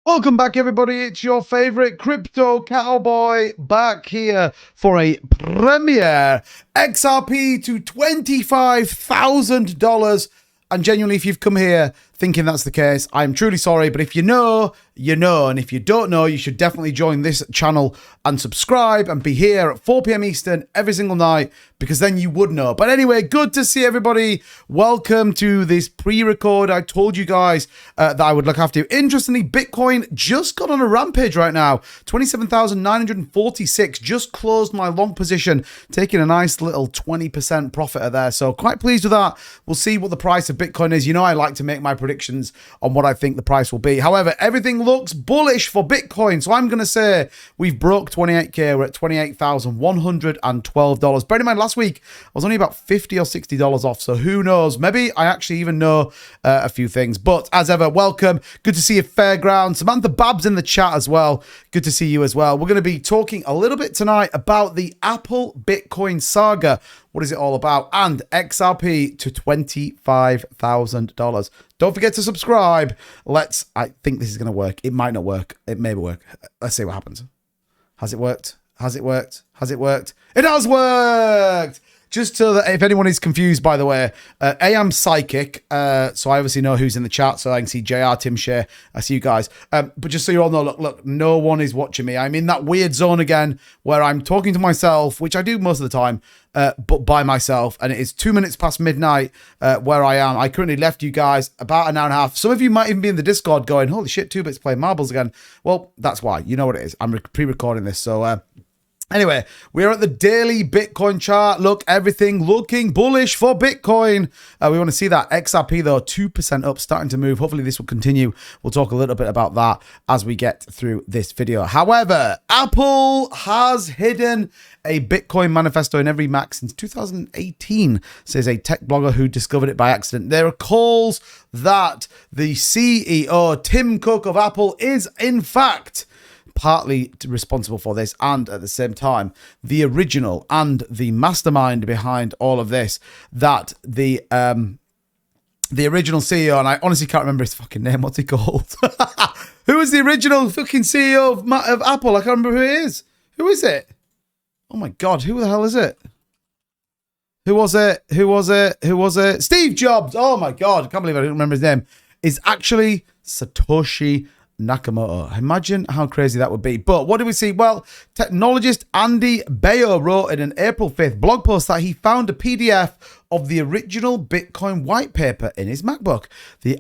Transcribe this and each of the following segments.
Welcome back, everybody. It's your favorite crypto cowboy back here for a premiere XRP to $25,000. And genuinely, if you've come here thinking that's the case, I'm truly sorry. But if you know, you know. And if you don't know, you should definitely join this channel and subscribe and be here at 4 p.m. Eastern every single night, because then you would know. But anyway, good to see everybody. Welcome to this pre-record. I told you guys that I would look after you. Interestingly, Bitcoin just got on a rampage right now. 27,946. Just closed my long position, taking a nice little 20% profit there. So quite pleased with that. We'll see what the price of Bitcoin is. You know I like to make my predictions on what I think the price will be. However, everything looks bullish for Bitcoin. So I'm going to say we've broke 28K. We're at $28,112. Bear in mind, last week I was only about $50 or $60 off. So who knows? Maybe I actually even know a few things. But as ever, welcome. Good to see you, Fairground. Samantha Babs in the chat as well. Good to see you as well. We're going to be talking a little bit tonight about the Apple Bitcoin saga. What is it all about? And XRP to $25,000. Don't forget to subscribe. I think this is going to work. It might not work. It may work. Let's see what happens. Has it worked? Has it worked? Has it worked? It has worked! Just so that if anyone is confused, by the way, I am psychic, so I obviously know who's in the chat, so I can see JR, Tim Shea, I see you guys. But just so you all know, look, no one is watching me. I'm in that weird zone again where I'm talking to myself, which I do most of the time, but by myself, and it is 2 minutes past midnight where I am. I currently left you guys about an hour and a half. Some of you might even be in the Discord going, holy shit, 2bits playing marbles again. Well, that's why. You know what it is. I'm pre-recording this, so... Anyway, we're at the daily Bitcoin chart. Look, everything looking bullish for Bitcoin. We want to see that XRP, though, 2% up, starting to move. Hopefully this will continue. We'll talk a little bit about that as we get through this video. However, Apple has hidden a Bitcoin manifesto in every Mac since 2018, says a tech blogger who discovered it by accident. There are calls that the CEO, Tim Cook of Apple, is in fact partly responsible for this, and at the same time the original and the mastermind behind all of this, that the original CEO, and I honestly can't remember his fucking name. What's he called? Who is the original fucking CEO of Apple? I can't remember who he is. Who is it? Oh my god, who the hell is it? Who was it? Who was it? Who was it? Steve Jobs. Oh my god, I can't believe I don't remember his name. Is actually Satoshi Nakamoto. Imagine how crazy that would be. But what do we see? Well, technologist Andy Bayo wrote in an April 5th blog post that he found a PDF of the original Bitcoin white paper in his MacBook. He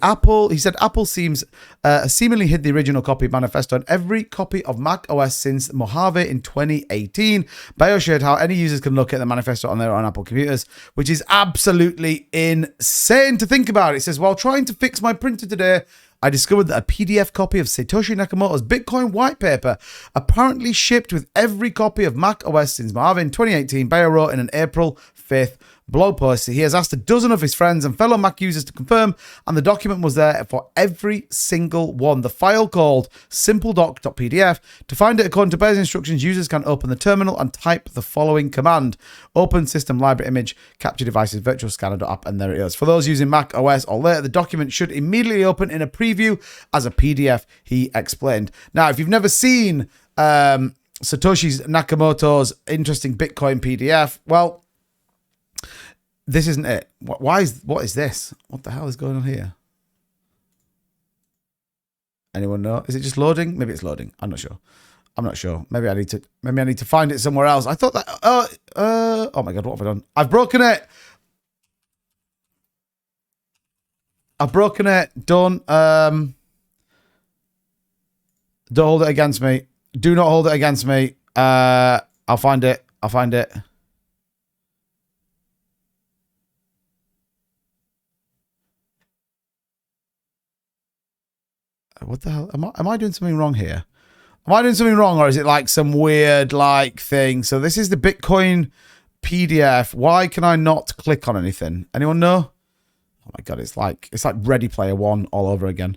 said Apple seemingly hid the original copy of Manifesto on every copy of Mac OS since Mojave in 2018. Bayo shared how any users can look at the Manifesto on their own Apple computers, which is absolutely insane to think about. It says, while trying to fix my printer today, I discovered that a PDF copy of Satoshi Nakamoto's Bitcoin white paper apparently shipped with every copy of Mac OS since Mojave in 2018, Bayo wrote in an April 5th blog post. He has asked a dozen of his friends and fellow Mac users to confirm, and the document was there for every single one. The file, called simpledoc.pdf. To find it according to Bayo's instructions, users can open the terminal and type the following command: open system library image, capture devices, virtual scanner.app, and there it is. For those using Mac OS or later, the document should immediately open in a preview as a PDF, he explained. Now, if you've never seen Satoshi Nakamoto's interesting Bitcoin PDF, well, this isn't it. What is this? What the hell is going on here? Anyone know? Is it just loading? Maybe it's loading. I'm not sure. Maybe I need to find it somewhere else. I thought that oh my god, what have I done? I've broken it. Don't hold it against me. Do not hold it against me. I'll find it. What the hell? Am I doing something wrong here? Am I doing something wrong, or is it like some weird like thing? So this is the Bitcoin PDF. Why can I not click on anything? Anyone know? Oh my god, it's like Ready Player One all over again.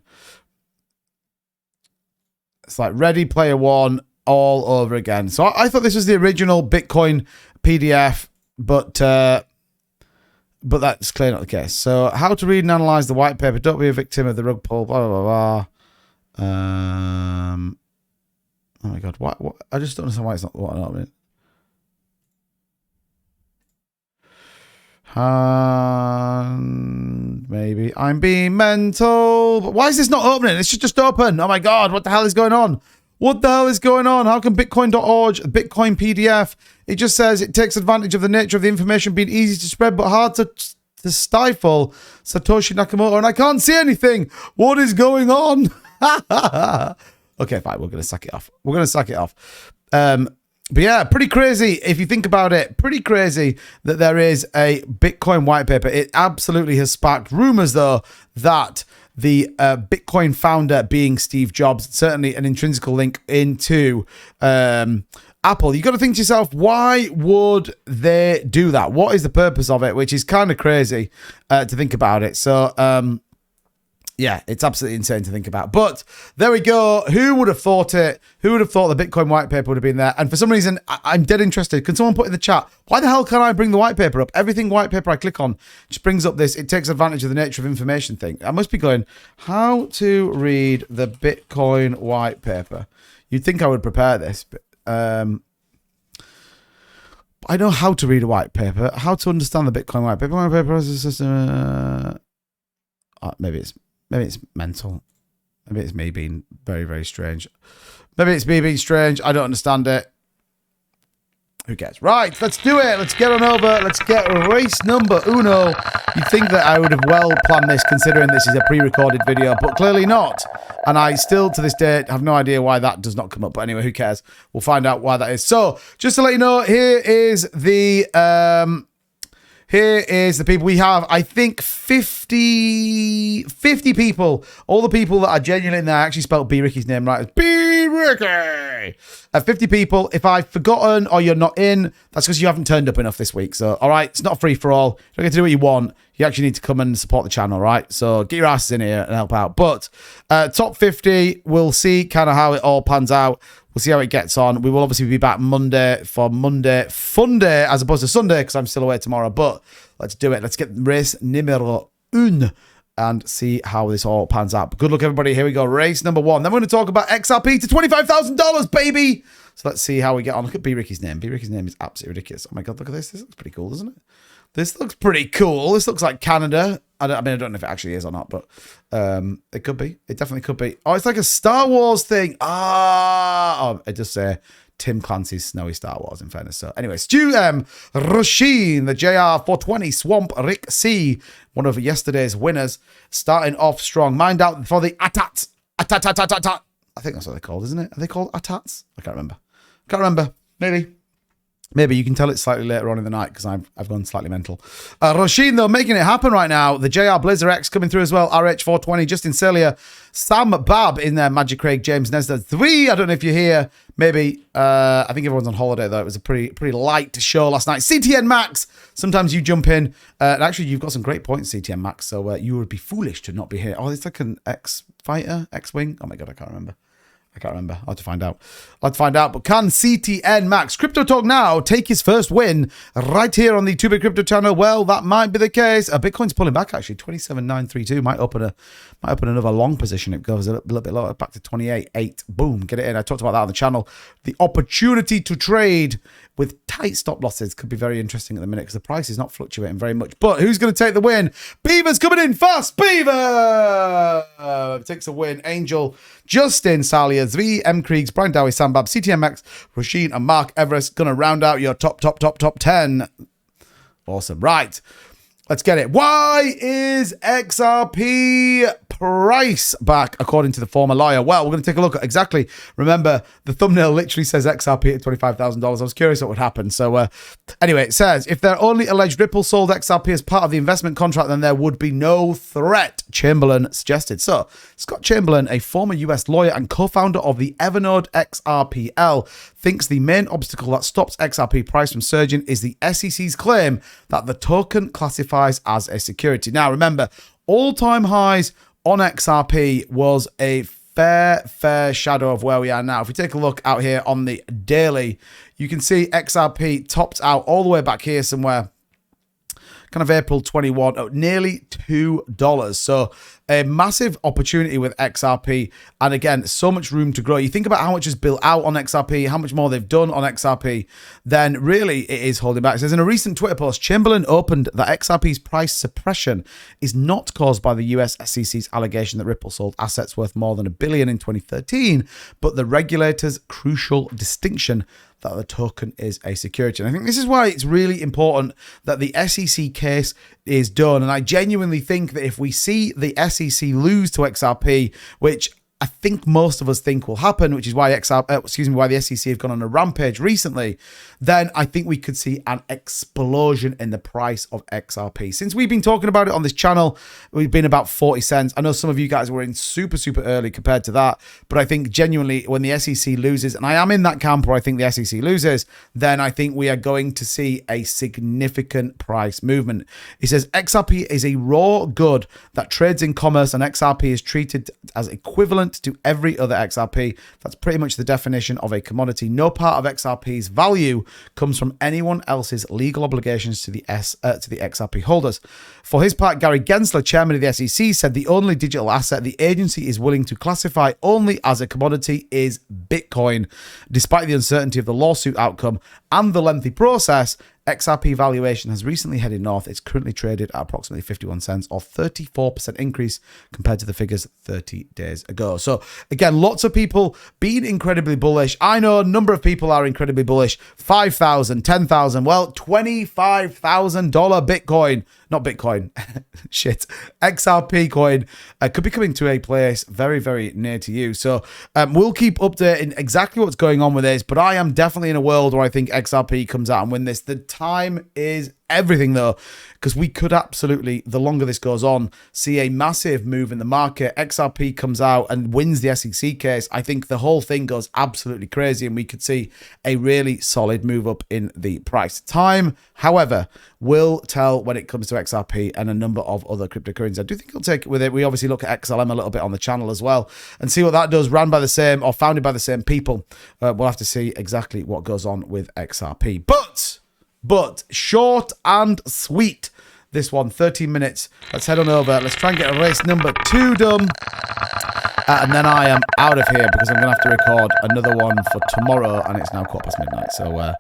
It's like Ready Player One all over again. So I thought this was the original Bitcoin PDF, but that's clearly not the case. So how to read and analyze the white paper. Don't be a victim of the rug pull. Blah blah blah. God. What? I just don't understand why it's not opening. Maybe I'm being mental. But why is this not opening? It should just open. Oh my God. What the hell is going on? What the hell is going on? How come Bitcoin.org, Bitcoin PDF, it just says it takes advantage of the nature of the information being easy to spread but hard to stifle Satoshi Nakamoto, and I can't see anything. What is going on? Okay, fine. We're going to sack it off. But yeah, pretty crazy if you think about it. Pretty crazy that there is a Bitcoin white paper. It absolutely has sparked rumors, though, that the Bitcoin founder being Steve Jobs, certainly an intrinsic link into Apple. You got to think to yourself, why would they do that? What is the purpose of it? Which is kind of crazy to think about it. So, yeah, it's absolutely insane to think about. But there we go. Who would have thought it? Who would have thought the Bitcoin white paper would have been there? And for some reason, I'm dead interested. Can someone put in the chat, why the hell can't I bring the white paper up? Everything white paper I click on just brings up this, it takes advantage of the nature of information thing. I must be going, how to read the Bitcoin white paper. You'd think I would prepare this, but I know how to read a white paper. How to understand the Bitcoin white paper. White paper is a system. Maybe it's mental. Maybe it's me being very, very strange. Maybe it's me being strange. I don't understand it. Who cares? Right, let's do it. Let's get on over. Let's get race number uno. You'd think that I would have well planned this, considering this is a pre-recorded video, but clearly not. And I still, to this day, have no idea why that does not come up. But anyway, who cares? We'll find out why that is. So, just to let you know, here is the people. We have, I think, 50 people. All the people that are genuinely in there. I actually spelled B. Ricky's name right. It's B. Ricky. 50 people. If I've forgotten or you're not in, that's because you haven't turned up enough this week. So, all right, it's not free for all. You don't get to do what you want. You actually need to come and support the channel, right? So get your asses in here and help out. But top 50, we'll see kind of how it all pans out. We'll see how it gets on. We will obviously be back Monday for Monday Fun Day as opposed to Sunday because I'm still away tomorrow. But let's do it. Let's get race numero un and see how this all pans out. But good luck, everybody. Here we go. Race number one. Then we're going to talk about XRP to $25,000, baby. So let's see how we get on. Look at B. Ricky's name. B. Ricky's name is absolutely ridiculous. Oh my God, look at this. This looks pretty cool, doesn't it? This looks pretty cool. This looks like Canada. I don't know if it actually is or not, but it could be. It definitely could be. Oh, it's like a Star Wars thing. Oh, it does say Tim Clancy's Snowy Star Wars, in fairness. So anyway, Stu M. Rasheen, the JR420 Swamp Rick C, one of yesterday's winners, starting off strong. Mind out for the ATATs. ATAT. I think that's what they're called, isn't it? Are they called ATATs? I can't remember. Maybe you can tell it slightly later on in the night because I've gone slightly mental. Rasheen, though, making it happen right now. The JR Blazer X coming through as well. RH420, Justin Celia, Sam Bab in there. Magic Craig, James Nesda 3. I don't know if you're here. Maybe. I think everyone's on holiday, though. It was a pretty light show last night. CTN Max. Sometimes you jump in. And actually, you've got some great points, CTN Max. So you would be foolish to not be here. Oh, it's like an X-Fighter? X-Wing? Oh, my God, I can't remember. I'll have to find out. But can CTN Max Crypto Talk Now take his first win right here on the 2Bit Crypto channel? Well, that might be the case. Bitcoin's pulling back, actually. 27,932 might open another long position. It goes a little bit lower, back to 28.8. Boom, get it in. I talked about that on the channel. The opportunity to trade with tight stop losses could be very interesting at the minute because the price is not fluctuating very much. But who's going to take the win? Beaver's coming in fast. Beaver takes a win. Angel, Justin, Salia, Zvi, M. Kriegs, Brian Dowie, Sambab, CTMX, Rasheen, and Mark Everest going to round out your top 10. Awesome. Right. Let's get it. Why is XRP price back, according to the former lawyer? Well, we're going to take a look at exactly. Remember, the thumbnail literally says XRP at $25,000. I was curious what would happen. So anyway, it says, if they're only alleged Ripple sold XRP as part of the investment contract, then there would be no threat, Chamberlain suggested. So Scott Chamberlain, a former US lawyer and co-founder of the Evernode XRPL, thinks the main obstacle that stops XRP price from surging is the SEC's claim that the token classifies as a security. Now, remember, all-time highs on XRP was a fair shadow of where we are now. If we take a look out here on the daily, you can see XRP topped out all the way back here somewhere, kind of April 21, nearly $2. So a massive opportunity with XRP. And again, so much room to grow. You think about how much is built out on XRP, how much more they've done on XRP, then really it is holding back. It says in a recent Twitter post, Chamberlain opened that XRP's price suppression is not caused by the US SEC's allegation that Ripple sold assets worth more than $1 billion in 2013, but the regulator's crucial distinction that the token is a security. And I think this is why it's really important that the SEC case is done. And I genuinely think that if we see the SEC lose to XRP, which I think most of us think will happen, which is why why the SEC have gone on a rampage recently, then I think we could see an explosion in the price of XRP. Since we've been talking about it on this channel, we've been about 40 cents. I know some of you guys were in super, super early compared to that, but I think genuinely when the SEC loses, and I am in that camp where I think the SEC loses, then I think we are going to see a significant price movement. It says XRP is a raw good that trades in commerce, and XRP is treated as equivalent to every other XRP. That's pretty much the definition of a commodity. No part of XRP's value comes from anyone else's legal obligations to the XRP holders. For his part, Gary Gensler, chairman of the SEC, said the only digital asset the agency is willing to classify only as a commodity is Bitcoin. Despite the uncertainty of the lawsuit outcome and the lengthy process, XRP valuation has recently headed north. It's currently traded at approximately 51 cents or 34% increase compared to the figures 30 days ago. So again, lots of people being incredibly bullish. I know a number of people are incredibly bullish. 5,000, 10,000, well, $25,000 Bitcoin. Not Bitcoin, shit. XRP coin could be coming to a place very, very near to you. So we'll keep updating exactly what's going on with this, but I am definitely in a world where I think XRP comes out and win this. The time is everything though, because we could absolutely, the longer this goes on, see a massive move in the market. XRP comes out and wins the SEC case. I think the whole thing goes absolutely crazy and we could see a really solid move up in the price. Time, however, will tell when it comes to XRP and a number of other cryptocurrencies. I do think it'll take it with it. We obviously look at XLM a little bit on the channel as well and see what that does. Ran by the same or founded by the same people. We'll have to see exactly what goes on with XRP. But short and sweet. This one, 13 minutes. Let's head on over. Let's try and get a race number 2 done. And then I am out of here because I'm going to have to record another one for tomorrow. And it's now midnight. So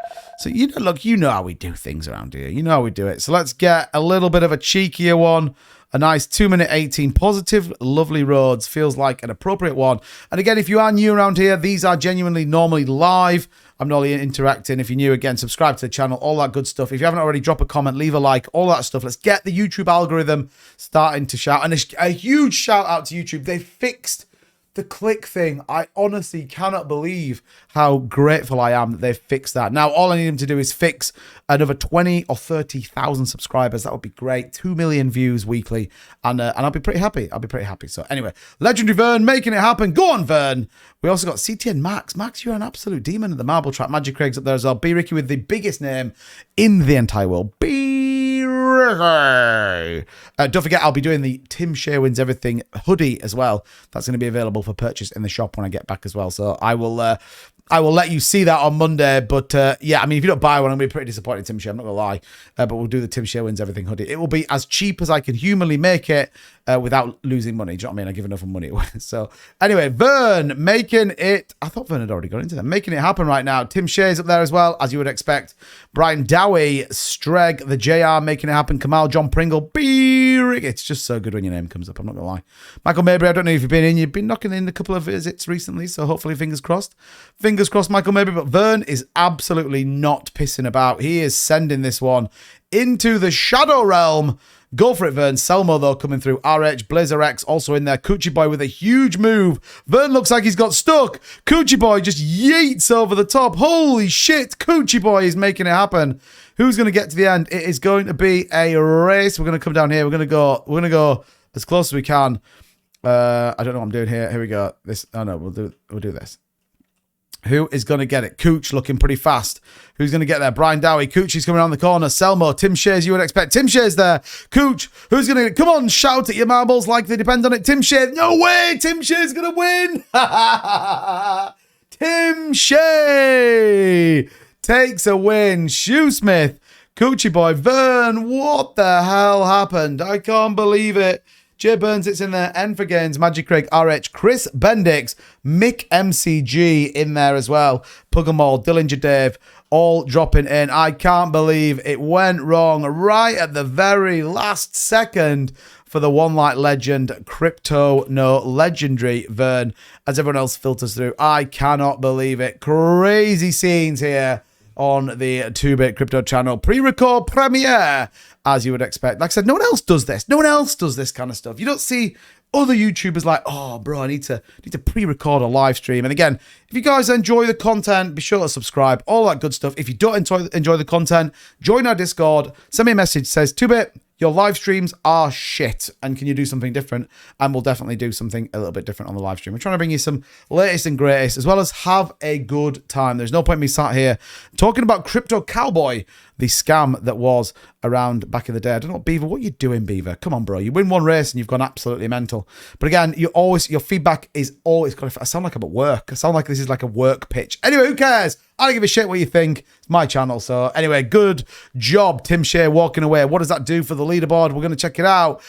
you know, look, you know how we do things around here. You know how we do it. So let's get a little bit of a cheekier one. A nice 2:18 positive, lovely roads. Feels like an appropriate one. And again, if you are new around here, these are genuinely normally live. I'm normally interacting. If you're new, again, subscribe to the channel, all that good stuff. If you haven't already, drop a comment, leave a like, all that stuff. Let's get the YouTube algorithm starting to shout. And a huge shout out to YouTube. They fixed the click thing. I honestly cannot believe how grateful I am that they've fixed that. Now, all I need them to do is fix another 20 or 30,000 subscribers. That would be great. 2 million views weekly. And I'll be pretty happy. I'll be pretty happy. So anyway, Legendary Vern making it happen. Go on, Vern. We also got CTN Max. Max, you're an absolute demon at the marble trap. Magic Craig's up there as well. B Ricky with the biggest name in the entire world. B Ricky. Don't forget, I'll be doing the Tim Shea Wins Everything hoodie as well. That's going to be available for purchase in the shop when I get back as well. So I will let you see that on Monday. But yeah, I mean, if you don't buy one, I'm going to be pretty disappointed, Tim Shea. I'm not going to lie. But we'll do the Tim Shea Wins Everything hoodie. It will be as cheap as I can humanly make it without losing money. Do you know what I mean? I give enough money away. So anyway, Vern making it. I thought Vern had already got into that. Making it happen right now. Tim Shea's up there as well, as you would expect. Brian Dowie, Streg, the JR making it happen. Kamal, John Pringle, B-Rick. It's just so good when your name comes up. I'm not going to lie. Michael Mabry, I don't know if you've been in. You've been knocking in a couple of visits recently. So hopefully, fingers crossed. Fingers crossed, Michael Mabry. But Vern is absolutely not pissing about. He is sending this one into the shadow realm. Go for it, Vern. Selmo, though, coming through. RH, Blazer X also in there. Coochie Boy with a huge move. Vern looks like he's got stuck. Coochie Boy just yeets over the top. Holy shit. Coochie Boy is making it happen. Who's going to get to the end? It is going to be a race. We're going to come down here. We're going to go as close as we can. I don't know what I'm doing here. Here we go. We'll do this. Who is going to get it? Cooch looking pretty fast. Who's going to get there? Brian Dowie. Cooch is coming around the corner. Selmo. Tim Shea's, you would expect. Tim Shea's there. Cooch. Who's going to get it? Come on, shout at your marbles like they depend on it. Tim Shea. No way. Tim Shea's going to win. Tim Shea takes a win. Shoesmith. Coochie Boy. Vern. What the hell happened? I can't believe it. Jay Burns, it's in there. N for Gains, Magic Craig, RH, Chris Bendix, Mick MCG in there as well. Puggamall, Dillinger Dave, all dropping in. I can't believe it went wrong right at the very last second for the One Light legend, Crypto No Legendary Vern, as everyone else filters through. I cannot believe it. Crazy scenes here on the 2-Bit Crypto channel. Pre-record premiere, as you would expect. Like I said, no one else does this. No one else does this kind of stuff. You don't see other YouTubers like, oh, bro, I need to pre-record a live stream. And again, if you guys enjoy the content, be sure to subscribe, all that good stuff. If you don't enjoy the content, join our Discord, send me a message, says 2-Bit, your live streams are shit, and can you do something different? And we'll definitely do something a little bit different on the live stream. We're trying to bring you some latest and greatest, as well as have a good time. There's no point in me sat here talking about Crypto Cowboy, the scam that was around back in the day. I don't know, Beaver, what are you doing, Beaver? Come on, bro. You win one race and you've gone absolutely mental. But again, your feedback is always, I sound like I'm at work. I sound like this is like a work pitch. Anyway, who cares? I don't give a shit what you think. It's my channel. So anyway, good job, Tim Shea, walking away. What does that do for the leaderboard? We're going to check it out.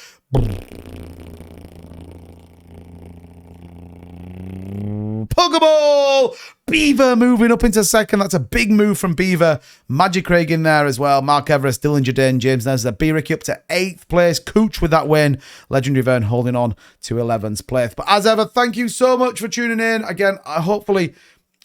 Pokeball! Beaver moving up into second. That's a big move from Beaver. Magic Craig in there as well. Mark Everest, Dillinger Dane, James Nesler, B-Ricky up to 8th place. Cooch with that win. Legendary Vern holding on to 11th place. But as ever, thank you so much for tuning in. Again, hopefully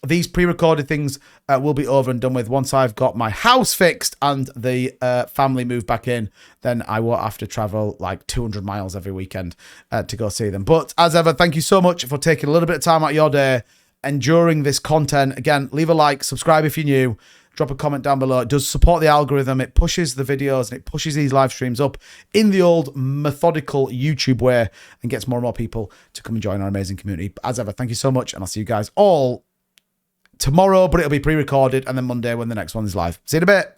these pre-recorded things will be over and done with. Once I've got my house fixed and the family moved back in, then I won't have to travel like 200 miles every weekend to go see them. But as ever, thank you so much for taking a little bit of time out of your day, enduring this content. Again, leave a like, subscribe if you're new, drop a comment down below. It does support the algorithm. It pushes the videos and it pushes these live streams up in the old methodical YouTube way and gets more and more people to come and join our amazing community. But as ever, thank you so much, and I'll see you guys all tomorrow, but it'll be pre-recorded, and then Monday when the next one is live. See you in a bit.